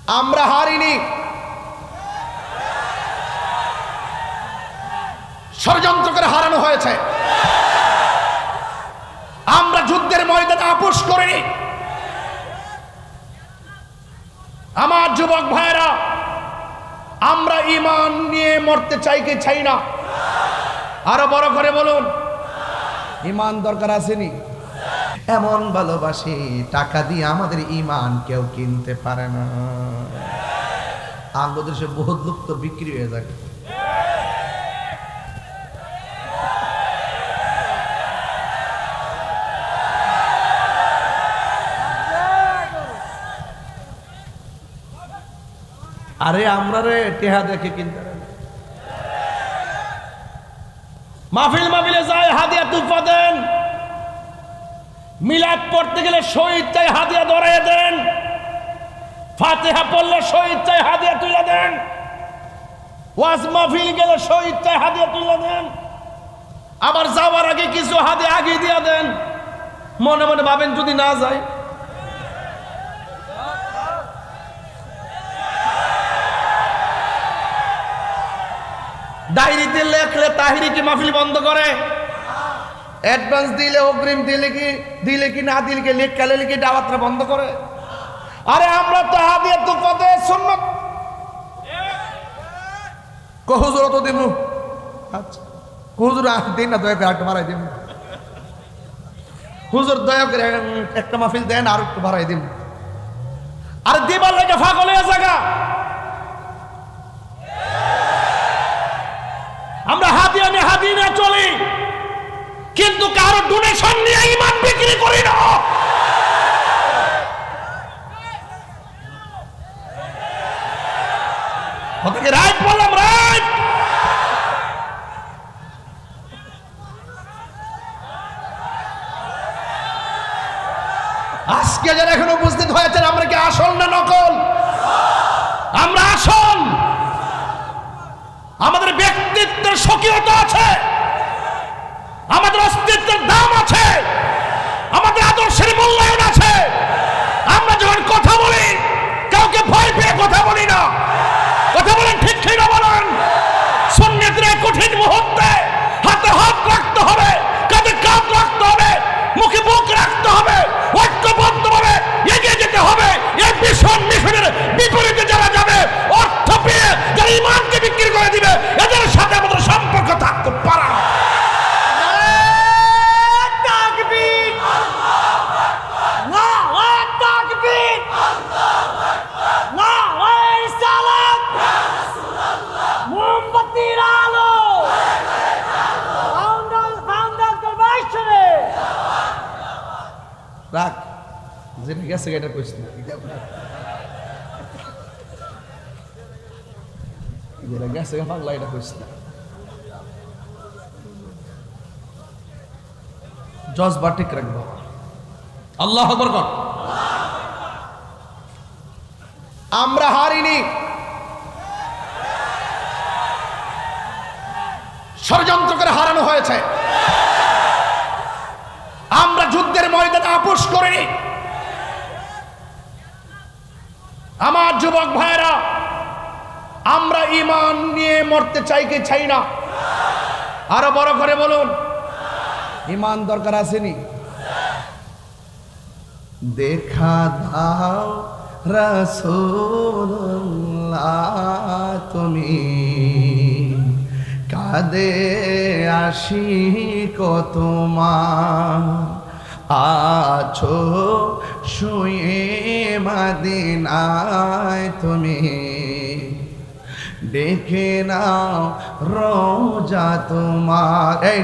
আমরা হারিনি, ষড়যন্ত্র করে হারানো হয়েছে। আমরা যুদ্ধের ময়দানে আপোষ করিনি। আমার যুবক ভাইরা, আমরা ঈমান নিয়ে মরতে চাই কি চাই না? আরো বড় করে বলুন, ঈমান দরকার আসেনি? এমন ভালোবাসি, টাকা দিয়ে আমাদের ঈমান কেউ কিনতে পারে না। আমাদের দেশে বহুত লোক তো বিক্রি হয়ে যায়। আরে আমরা রে টেহা দেখে কিনতে মাহফিল মাহফিলে যায়, হাদিয়া তুফা দেন। মিলাদ পড়তে গেলে শহীদ চাই, হাদিয়া ধরাইয়া দেন। ফাতিহা পড়লে শহীদ চাই, হাদিয়া তুলে দেন। ওয়াজ মাহফিল গেলে শহীদ চাই, হাদিয়া তুলে দেন। আবার যাওয়ার আগে কিছু হাদিয়া আগে দিয়ে দেন। মনে মনে ভাবেন যদি না যায়। ডায়েরিতে লেখলে তাহিরি কি মাহফিল বন্ধ করে? অ্যাডভান্স দিলে, অগ্রিম দিলে কি না দিলে কি, লেখকালে কি দাওয়াতটা বন্ধ করে? আরে আমরা তো হাদিয়া তুফা দে সুন্নাত হুজুর তো দিব। আচ্ছা হুজুর দিন না, দয়া করে একটু বাড়াই দিন। হুজুর দয়া করে একটা মাহফিল দেন, আর একটু বাড়াই দিন। আরে দিবার লাগে পাগল হয়ে জায়গা। আমরা হাদিয়া নিয়ে চলি, কিন্তু কারো ডোনেশন নিয়ে ঈমান বিক্রি করি না। ওটাকে রাইট বললাম, রাইট। আজকে যারা এখন উপস্থিত হয়েছেন, আমরা কি আসল না নকল? আমরা আসল। আমাদের ব্যক্তিত্বের স্বকীয়তা আছে, আমাদের অস্তিত্বের দাম আছে, আমাদের আদর্শের মূল্যায়ন আছে। আমরা যখন কথা বলি, কাউকে ভয় পেয়ে কথা বলি না। কথা বলেন ঠিক ঠিক না বলেন? সুন্নাতের কঠিন মুহূর্তে হাতে হাত রাখতে হবে, কাঁধে কাঁধ রাখতে হবে, মুখে মুখ রাখতে হবে, ঐক্যবদ্ধভাবে এগিয়ে যেতে হবে। এই মিশনের বিপরীতে যারা যাবে, অর্থ পেয়ে যারা ঈমানকে বিক্রি করে দিবে, এদের সাথে আমাদের সম্পর্ক থাকতে পারে না। রাখ, যেটা গেছে এটা কইস না, যেটা গেছে পাগলা এটা কইস না। জজবা ঠিক রাখবো। আল্লাহু আকবার কর। আমরা হারিনি, ষড়যন্ত্র করে হারানো হয়েছে। আমরা যুদ্ধের ময়দানে আপোষ করিনি। আমার যুবক ভাইরা, আমরা ঈমান নিয়ে মরতে চাই কি চাই না? আরো বড় করে বলুন, ঈমান দরকার আসেনি? দেখা দাও রাসূলুল্লাহ, তুমি কাঁদে আসি কত মা, আছো শুয়ে মদিনায় তুমি, দেখে নাও রওজা তোমার।